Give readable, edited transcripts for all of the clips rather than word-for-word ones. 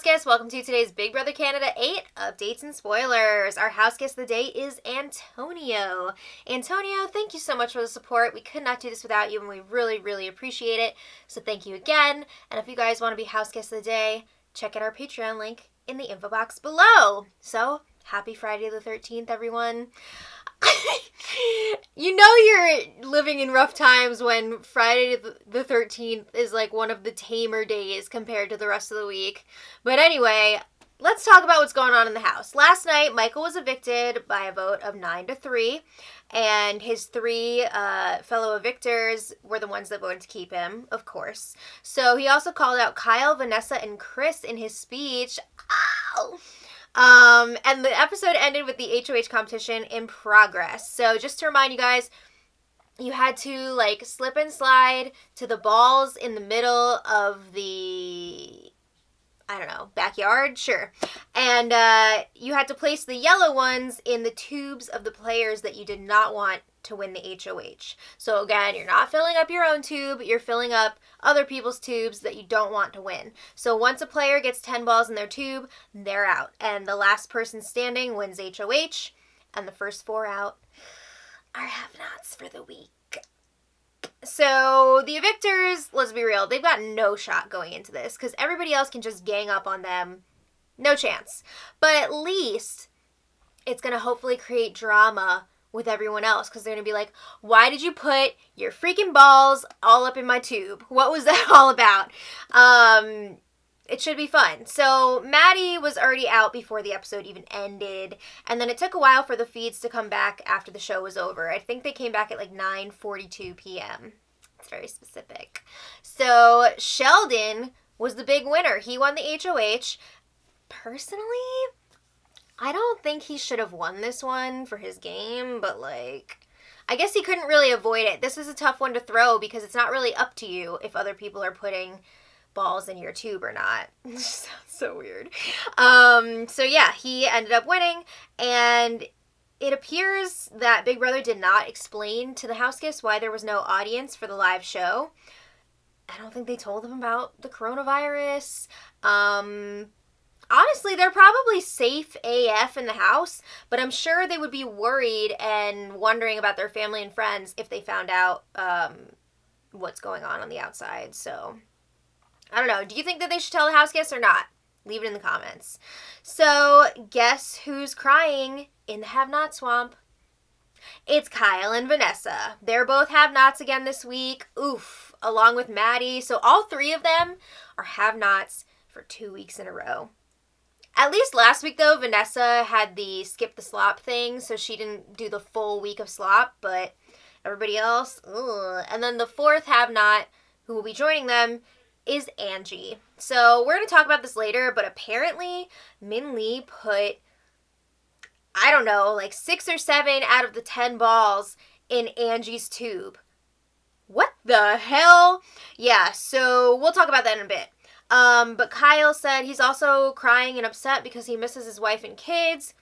guests, welcome to today's Big Brother Canada 8 updates and spoilers. Our house guest of the day is Antonio. Antonio, thank you so much for the support. We could not do this without you, and we really, really appreciate it. So thank you again. And if you guys want to be house guest of the day, check out our Patreon link in the info box below. So, happy Friday the 13th, everyone. You know you're living in rough times when Friday the 13th is like one of the tamer days compared to the rest of the week. But anyway, let's talk about what's going on in the house. Last night, Michael was evicted by a vote of 9-3, and his three fellow evictors were the ones that voted to keep him, of course. So he also called out Kyle, Vanessa, and Chris in his speech. Ow! And the episode ended with the HOH competition in progress. So just to remind you guys, you had to like slip and slide to the balls in the middle of the, I don't know, backyard? Sure. And you had to place the yellow ones in the tubes of the players that you did not want to win the HOH. So again, you're not filling up your own tube, you're filling up other people's tubes that you don't want to win. So once a player gets 10 balls in their tube, they're out. And the last person standing wins HOH, and the first 4 out are have-nots for the week. So the evictors, let's be real, they've got no shot going into this because everybody else can just gang up on them. No chance. But at least it's going to hopefully create drama with everyone else, because they're going to be like, why did you put your freaking balls all up in my tube? What was that all about? It should be fun. So Maddie was already out before the episode even ended, and then it took a while for the feeds to come back after the show was over. I think they came back at like 9:42 p.m. It's very specific. So Sheldon was the big winner. He won the HOH. Personally, I don't think he should have won this one for his game, but like, I guess he couldn't really avoid it. This is a tough one to throw because it's not really up to you if other people are putting balls in your tube or not. It just sounds so weird. So yeah, he ended up winning, and it appears that Big Brother did not explain to the house guests why there was no audience for the live show. I don't think they told them about the coronavirus. Honestly, they're probably safe AF in the house, but I'm sure they would be worried and wondering about their family and friends if they found out what's going on the outside. So, I don't know. Do you think that they should tell the house guests or not? Leave it in the comments. So, guess who's crying in the have-not swamp? It's Kyle and Vanessa. They're both have-nots again this week. Oof. Along with Maddie. So, all three of them are have-nots for 2 weeks in a row. At least last week, though, Vanessa had the skip the slop thing, so she didn't do the full week of slop, but everybody else, ugh. And then the fourth have-not, who will be joining them, is Angie. So we're going to talk about this later, but apparently Min Lee put, I don't know, like 6 or 7 out of the 10 balls in Angie's tube. What the hell? Yeah, so we'll talk about that in a bit. But Kyle said he's also crying and upset because he misses his wife and kids.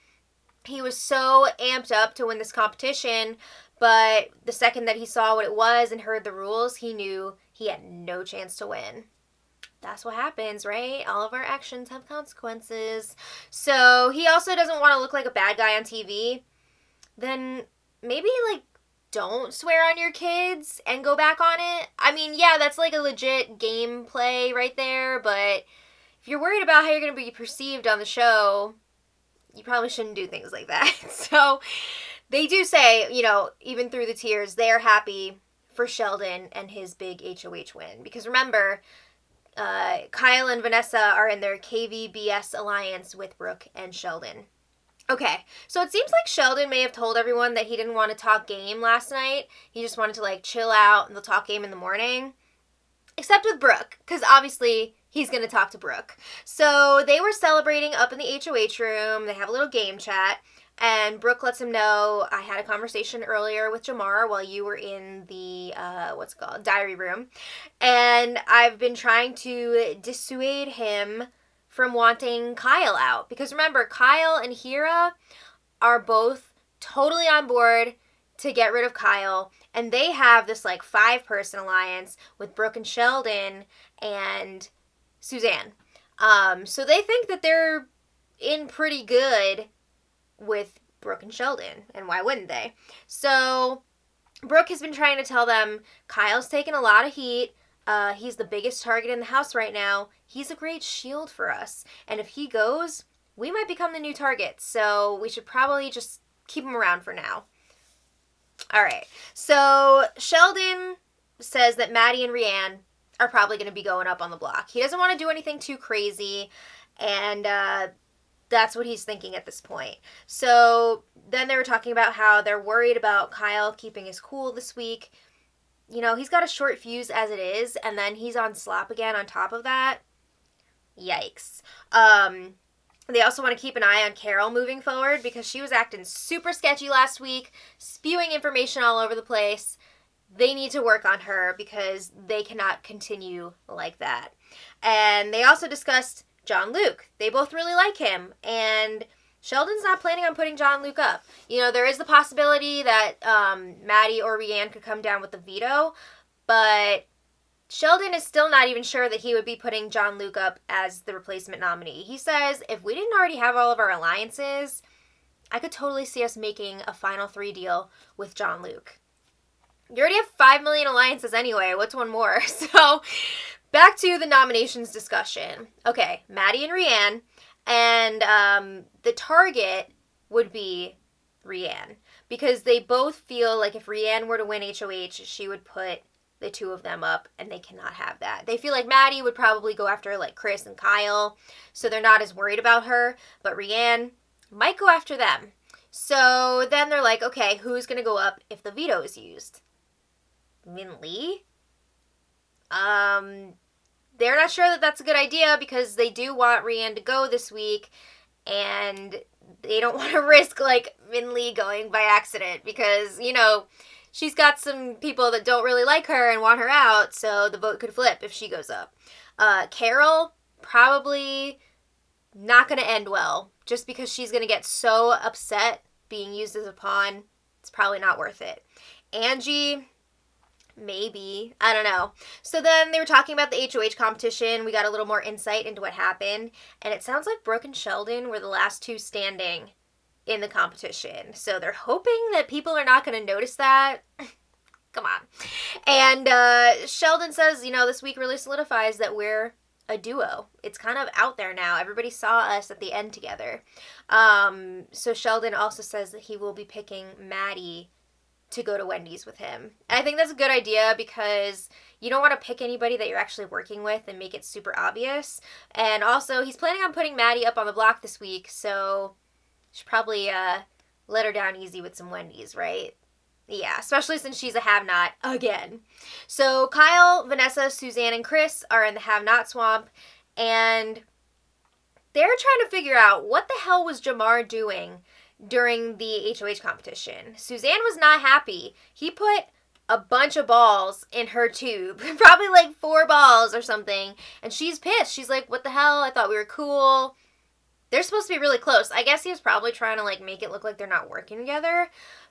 He was so amped up to win this competition, but the second that he saw what it was and heard the rules, he knew he had no chance to win. That's what happens, right? All of our actions have consequences. So he also doesn't want to look like a bad guy on TV. Then maybe, like, don't swear on your kids and go back on it. I mean, yeah, that's like a legit gameplay right there, but if you're worried about how you're going to be perceived on the show, you probably shouldn't do things like that. So they do say, you know, even through the tears, they are happy for Sheldon and his big HOH win. Because remember, Kyle and Vanessa are in their KVBS alliance with Brooke and Sheldon. Okay, so it seems like Sheldon may have told everyone that he didn't want to talk game last night. He just wanted to, like, chill out and they'll talk game in the morning. Except with Brooke, because obviously he's going to talk to Brooke. So they were celebrating up in the HOH room. They have a little game chat. And Brooke lets him know, I had a conversation earlier with Jamar while you were in the, diary room. And I've been trying to dissuade him from wanting Kyle out. Because remember, Kyle and Hira are both totally on board to get rid of Kyle. And they have this, like, 5-person alliance with Brooke and Sheldon and Suzanne. So they think that they're in pretty good with Brooke and Sheldon, and why wouldn't they? So Brooke has been trying to tell them Kyle's taking a lot of heat. He's the biggest target in the house right now. He's a great shield for us. And if he goes, we might become the new target. So we should probably just keep him around for now. All right. So Sheldon says that Maddie and Rhiannon are probably going to be going up on the block. He doesn't want to do anything too crazy. And that's what he's thinking at this point. So then they were talking about how they're worried about Kyle keeping his cool this week. You know, he's got a short fuse as it is, and then he's on slop again on top of that. Yikes. They also want to keep an eye on Carol moving forward because she was acting super sketchy last week, spewing information all over the place. They need to work on her because they cannot continue like that. And they also discussed John Luke. They both really like him, and Sheldon's not planning on putting John Luke up. You know, there is the possibility that Maddie or Rhiannon could come down with the veto, but Sheldon is still not even sure that he would be putting John Luke up as the replacement nominee. He says, if we didn't already have all of our alliances, I could totally see us making a final 3 deal with John Luke. You already have 5 million alliances anyway. What's one more? So, back to the nominations discussion. Okay, Maddie and Rhiannon. And the target would be Rhiannon because they both feel like if Rhiannon were to win HOH, she would put the 2 of them up, and they cannot have that. They feel like Maddie would probably go after like Chris and Kyle, so they're not as worried about her, but Rhiannon might go after them. So then they're like, okay, who's going to go up if the veto is used? Min Lee? They're not sure that that's a good idea because they do want Rhiannon to go this week, and they don't want to risk, like, Min Lee going by accident because, you know, she's got some people that don't really like her and want her out, so the vote could flip if she goes up. Carol, probably not going to end well just because she's going to get so upset being used as a pawn. It's probably not worth it. Angie, maybe. I don't know. So then they were talking about the HOH competition. We got a little more insight into what happened. And it sounds like Brooke and Sheldon were the last 2 standing in the competition. So they're hoping that people are not going to notice that. Come on. And Sheldon says, you know, this week really solidifies that we're a duo. It's kind of out there now. Everybody saw us at the end together. So Sheldon also says that he will be picking Maddie to go to Wendy's with him. And I think that's a good idea because you don't want to pick anybody that you're actually working with and make it super obvious. And also, he's planning on putting Maddie up on the block this week, so you should probably let her down easy with some Wendy's, right? Yeah, especially since she's a have-not again. So Kyle, Vanessa, Suzanne, and Chris are in the have-not swamp, and they're trying to figure out what the hell was Jamar doing during the HOH competition. Suzanne was not happy. He put a bunch of balls in her tube, probably like 4 balls or something, and she's pissed. She's like, what the hell? I thought we were cool. They're supposed to be really close. I guess he was probably trying to like make it look like they're not working together,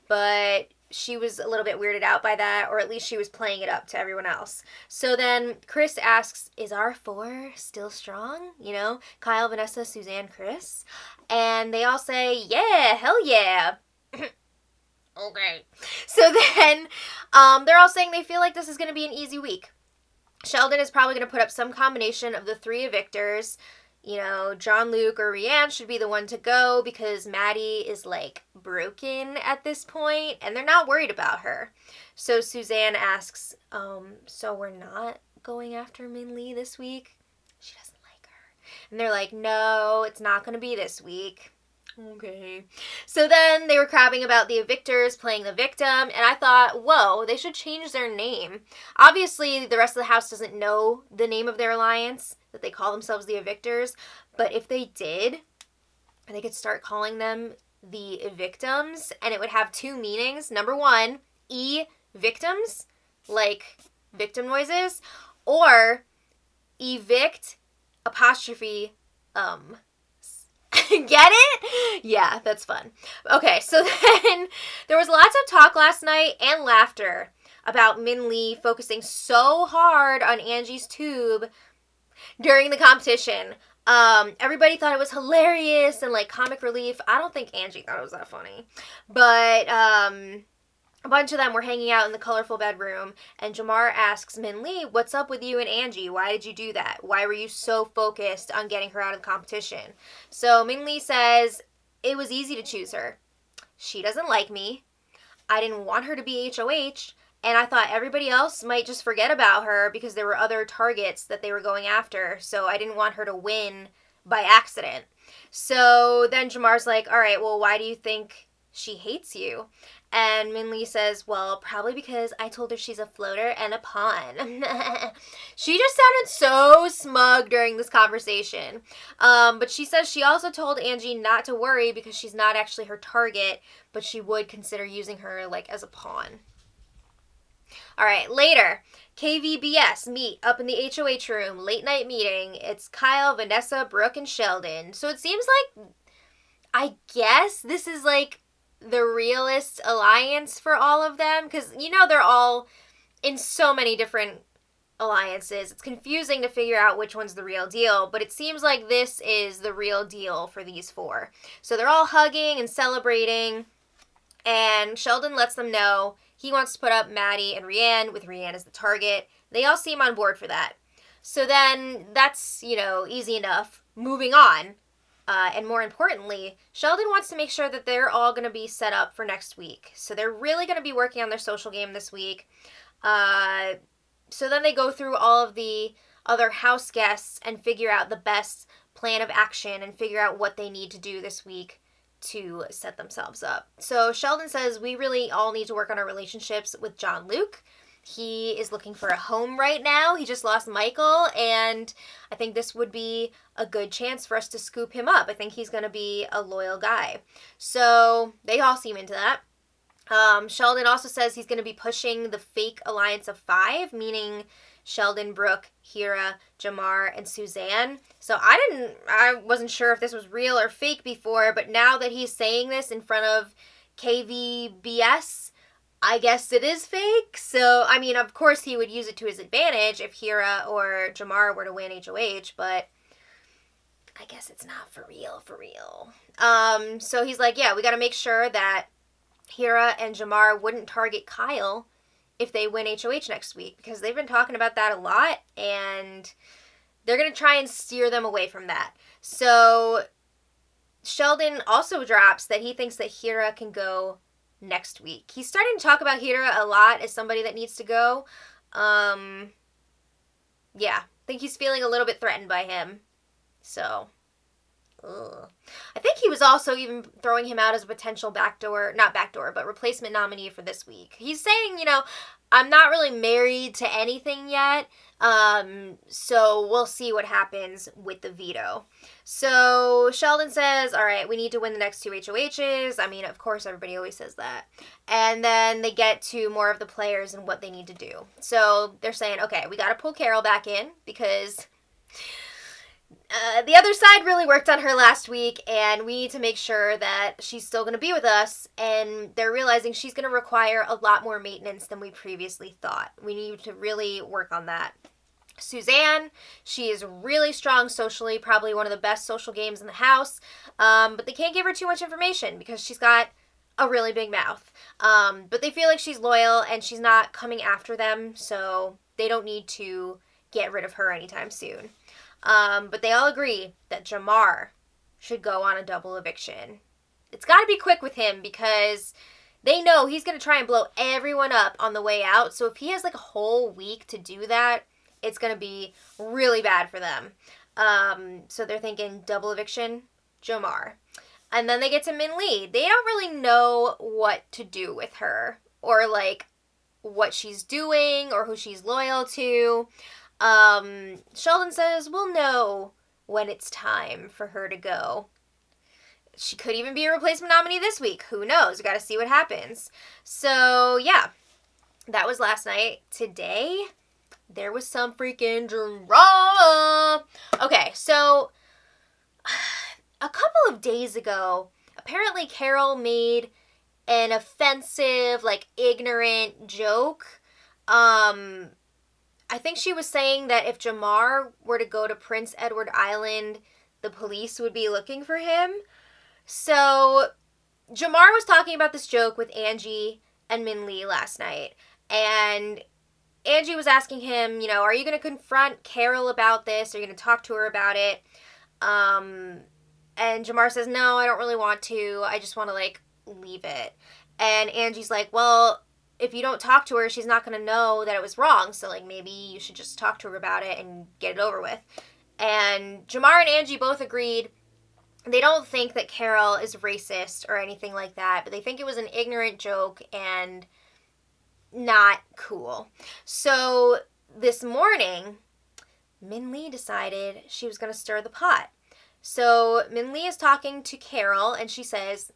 but she was a little bit weirded out by that, or at least she was playing it up to everyone else. So then Chris asks, is our 4 still strong? You know, Kyle, Vanessa, Suzanne, Chris. And they all say, yeah, hell yeah. Okay. So then they're all saying they feel like this is going to be an easy week. Sheldon is probably going to put up some combination of the 3 evictors. You know, John Luke or Rhiannon should be the one to go because Maddie is, like, broken at this point, and they're not worried about her. So Suzanne asks, so we're not going after Min Lee this week? She doesn't like her. And they're like, no, it's not going to be this week. Okay. So then they were crabbing about the evictors playing the victim, and I thought, whoa, they should change their name. Obviously, the rest of the house doesn't know the name of their alliance, that they call themselves the evictors, but if they did, they could start calling them the victims, and it would have 2 meanings. Number 1, victims, like victim noises, or evict apostrophe Get it? Yeah, that's fun. Okay, so then there was lots of talk last night and laughter about Min Lee focusing so hard on Angie's tube during the competition. Everybody thought it was hilarious and like comic relief. I don't think Angie thought it was that funny. But a bunch of them were hanging out in the colorful bedroom, and Jamar asks Min Lee, "What's up with you and Angie? Why did you do that? Why were you so focused on getting her out of the competition?" So Min Lee says, "It was easy to choose her. She doesn't like me. I didn't want her to be HOH, and I thought everybody else might just forget about her because there were other targets that they were going after, so I didn't want her to win by accident." So then Jamar's like, "All right, well, why do you think she hates you?" And Min Lee says, "Well, probably because I told her she's a floater and a pawn." She just sounded so smug during this conversation. But she says she also told Angie not to worry because she's not actually her target, but she would consider using her like as a pawn. All right, later, KVBS meet up in the HOH room, late night meeting. It's Kyle, Vanessa, Brooke, and Sheldon. So it seems like, I guess this is like the realist alliance for all of them, because they're all in so many different alliances. It's confusing to figure out which one's the real deal, but it seems like this is the real deal for these four. So they're all hugging and celebrating, and Sheldon lets them know he wants to put up Maddie and Rianne, with Rianne as the target. They all seem on board for that. So then that's, easy enough. Moving on. And more importantly, Sheldon wants to make sure that they're all going to be set up for next week. So they're really going to be working on their social game this week. So then they go through all of the other house guests and figure out the best plan of action and figure out what they need to do this week to set themselves up. So Sheldon says we really all need to work on our relationships with John Luke. He is looking for a home right now. He just lost Michael, and I think this would be a good chance for us to scoop him up. I think he's going to be a loyal guy. So they all seem into that. Sheldon also says he's going to be pushing the fake alliance of 5, meaning Sheldon, Brooke, Hira, Jamar, and Suzanne. So I wasn't sure if this was real or fake before, but now that he's saying this in front of KVBS, I guess it is fake. So, I mean, of course he would use it to his advantage if Hira or Jamar were to win HOH, but I guess it's not for real. So he's like, yeah, we got to make sure that Hira and Jamar wouldn't target Kyle if they win HOH next week, because they've been talking about that a lot, and they're going to try and steer them away from that. So Sheldon also drops that he thinks that Hira can go next week. He's starting to talk about Hira a lot as somebody that needs to go. Yeah, I think he's feeling a little bit threatened by him. So, I think he was also even throwing him out as a potential replacement nominee for this week. He's saying, I'm not really married to anything yet, so we'll see what happens with the veto. So Sheldon says, all right, we need to win the next 2 HOHs. I mean, of course, everybody always says that. And then they get to more of the players and what they need to do. So they're saying, okay, we got to pull Carol back in because the other side really worked on her last week, and we need to make sure that she's still going to be with us, and they're realizing she's going to require a lot more maintenance than we previously thought. We need to really work on that. Suzanne, she is really strong socially, probably one of the best social games in the house, but they can't give her too much information because she's got a really big mouth. But they feel like she's loyal, and she's not coming after them, so they don't need to get rid of her anytime soon. But they all agree that Jamar should go on a double eviction. It's got to be quick with him because they know he's going to try and blow everyone up on the way out. So if he has like a whole week to do that, it's going to be really bad for them. So they're thinking double eviction, Jamar. And then they get to Min Lee. They don't really know what to do with her or like what she's doing or who she's loyal to. Sheldon says we'll know when it's time for her to go. She could even be a replacement nominee this week. Who knows? We got to see what happens. So, yeah, that was last night. Today, there was some freaking drama. Okay, so a couple of days ago, apparently Carol made an offensive, like, ignorant joke. I think she was saying that if Jamar were to go to Prince Edward Island, the police would be looking for him. So Jamar was talking about this joke with Angie and Min Lee last night. And Angie was asking him, are you going to confront Carol about this? Are you going to talk to her about it? And Jamar says, no, I don't really want to. I just want to, leave it. And Angie's like, well, if you don't talk to her, she's not going to know that it was wrong. So, maybe you should just talk to her about it and get it over with. And Jamar and Angie both agreed. They don't think that Carol is racist or anything like that, but they think it was an ignorant joke and not cool. So this morning, Min Lee decided she was going to stir the pot. So Min Lee is talking to Carol, and she says,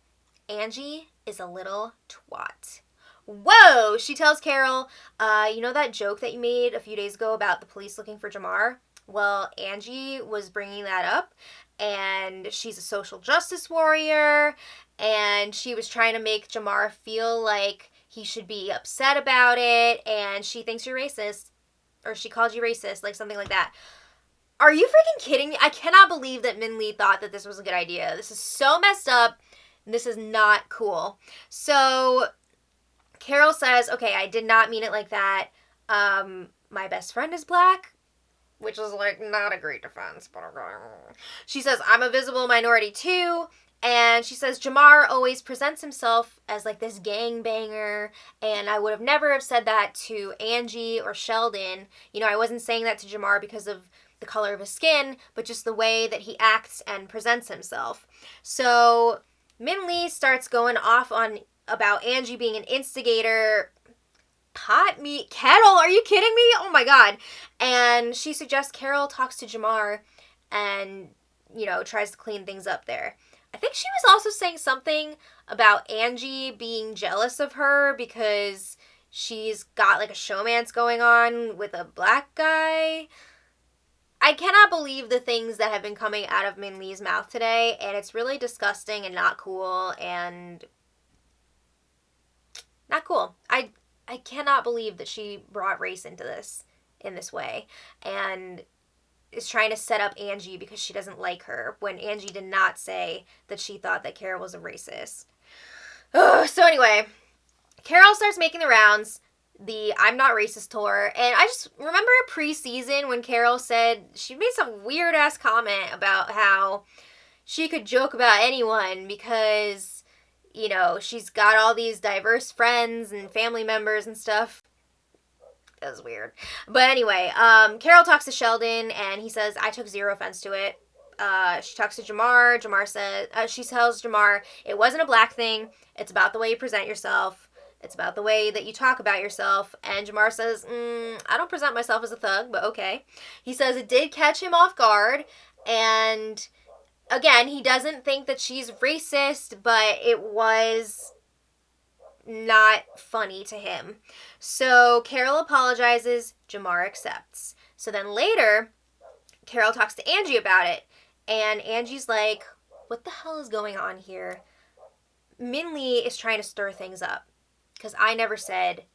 Angie is a little twat. Whoa! She tells Carol, you know that joke that you made a few days ago about the police looking for Jamar? Well, Angie was bringing that up, and she's a social justice warrior, and she was trying to make Jamar feel like he should be upset about it, and she thinks you're racist, or she called you racist, something like that. Are you freaking kidding me? I cannot believe that Min Lee thought that this was a good idea. This is so messed up. This is not cool. So Carol says, okay, I did not mean it like that. My best friend is black, which is not a great defense, but okay. She says, I'm a visible minority too. And she says, Jamar always presents himself as this gangbanger, and I would have never have said that to Angie or Sheldon. I wasn't saying that to Jamar because of the color of his skin, but just the way that he acts and presents himself. So Min Lee starts going off on about Angie being an instigator. Pot meat kettle, are you kidding me? Oh my god. And she suggests Carol talks to Jamar and, tries to clean things up there. I think she was also saying something about Angie being jealous of her because she's got a showmance going on with a black guy. I cannot believe the things that have been coming out of Min Lee's mouth today, and it's really disgusting and not cool and not cool. I cannot believe that she brought race into this in this way and is trying to set up Angie because she doesn't like her when Angie did not say that she thought that Carol was a racist. Ugh, so anyway, Carol starts making the rounds, the I'm not racist tour, and I just remember pre-season when Carol said she made some weird ass comment about how she could joke about anyone because she's got all these diverse friends and family members and stuff. That was weird. But anyway, Carol talks to Sheldon, and he says, I took zero offense to it. She talks to Jamar. She tells Jamar, it wasn't a black thing. It's about the way you present yourself. It's about the way that you talk about yourself. And Jamar says, I don't present myself as a thug, but okay. He says it did catch him off guard, and again, he doesn't think that she's racist, but it was not funny to him. So Carol apologizes, Jamar accepts. So then later, Carol talks to Angie about it, and Angie's like, what the hell is going on here? Min Lee is trying to stir things up, because I never said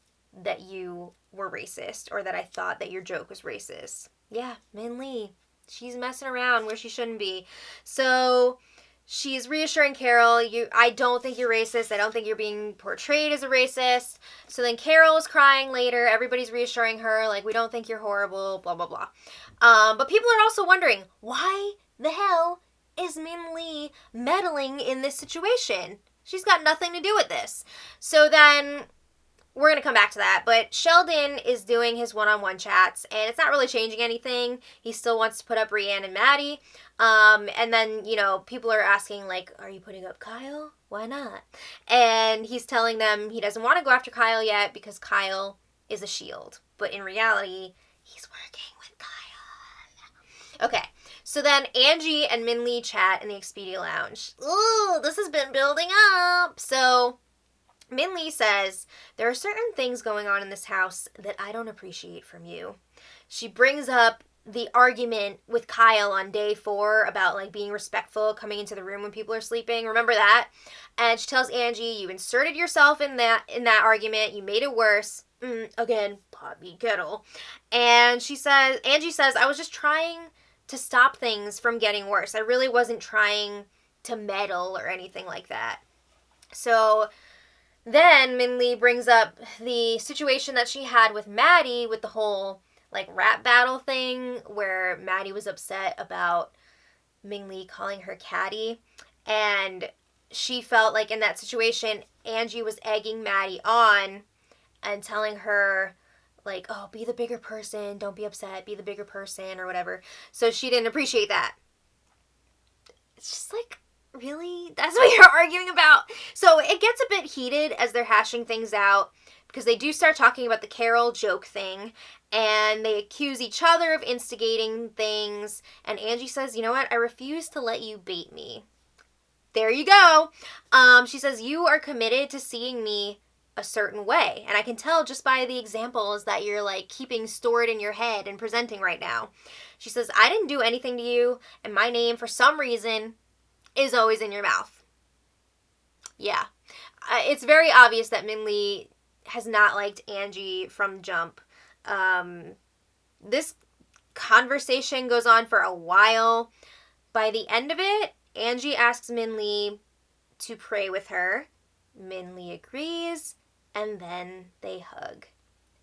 that you were racist, or that I thought that your joke was racist. Yeah, Min Lee. She's messing around where she shouldn't be. So she's reassuring Carol, I don't think you're racist. I don't think you're being portrayed as a racist. So then Carol is crying later. Everybody's reassuring her, we don't think you're horrible, blah, blah, blah. But people are also wondering, why the hell is Min Lee meddling in this situation? She's got nothing to do with this. So then we're going to come back to that, but Sheldon is doing his one-on-one chats, and it's not really changing anything. He still wants to put up Rhiannon and Maddie, and then, people are asking, are you putting up Kyle? Why not? And he's telling them he doesn't want to go after Kyle yet because Kyle is a shield, but in reality, he's working with Kyle. Okay, so then Angie and Min Lee chat in the Expedia Lounge. Ooh, this has been building up. So Min Lee says, there are certain things going on in this house that I don't appreciate from you. She brings up the argument with Kyle on day 4 about like being respectful coming into the room when people are sleeping. Remember that? And she tells Angie, you inserted yourself in that argument. You made it worse. Again, Poppy Kettle. And Angie says, I was just trying to stop things from getting worse. I really wasn't trying to meddle or anything like that. So then Minlee brings up the situation that she had with Maddie with the whole like rap battle thing where Maddie was upset about Minlee calling her catty, and she felt like in that situation Angie was egging Maddie on and telling her like, oh, be the bigger person, don't be upset, be the bigger person or whatever. So she didn't appreciate that. It's just like, really? That's what you're arguing about? So it gets a bit heated as they're hashing things out because they do start talking about the Carol joke thing, and they accuse each other of instigating things, and Angie says, you know what, I refuse to let you bait me. There you go. She says, you are committed to seeing me a certain way, and I can tell just by the examples that you're like keeping stored in your head and presenting right now. She says, I didn't do anything to you, and my name, for some reason, is always in your mouth. Yeah. It's very obvious that Minlee has not liked Angie from jump. This conversation goes on for a while. By the end of it, Angie asks Minlee to pray with her. Minlee agrees, and then they hug.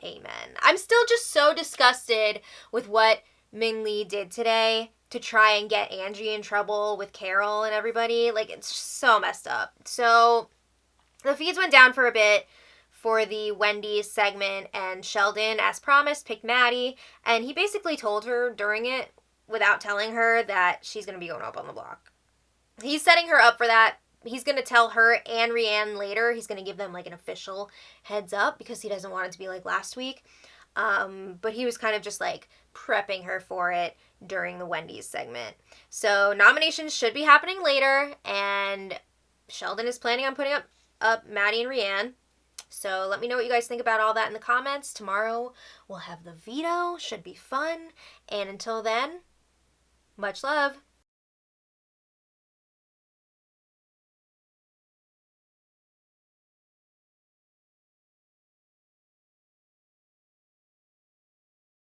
Amen. I'm still just so disgusted with what Minlee did today to try and get Angie in trouble with Carol and everybody. Like, it's so messed up. So the feeds went down for a bit for the Wendy's segment, and Sheldon, as promised, picked Maddie, and he basically told her during it, without telling her, that she's going to be going up on the block. He's setting her up for that. He's going to tell her and Rhiannon later. He's going to give them like an official heads up because he doesn't want it to be like last week. But he was kind of just like prepping her for it during the Wendy's segment. So nominations should be happening later, and Sheldon is planning on putting up Maddie and Rhiannon. So let me know what you guys think about all that in the comments. Tomorrow we'll have the veto. Should be fun. And until then, much love.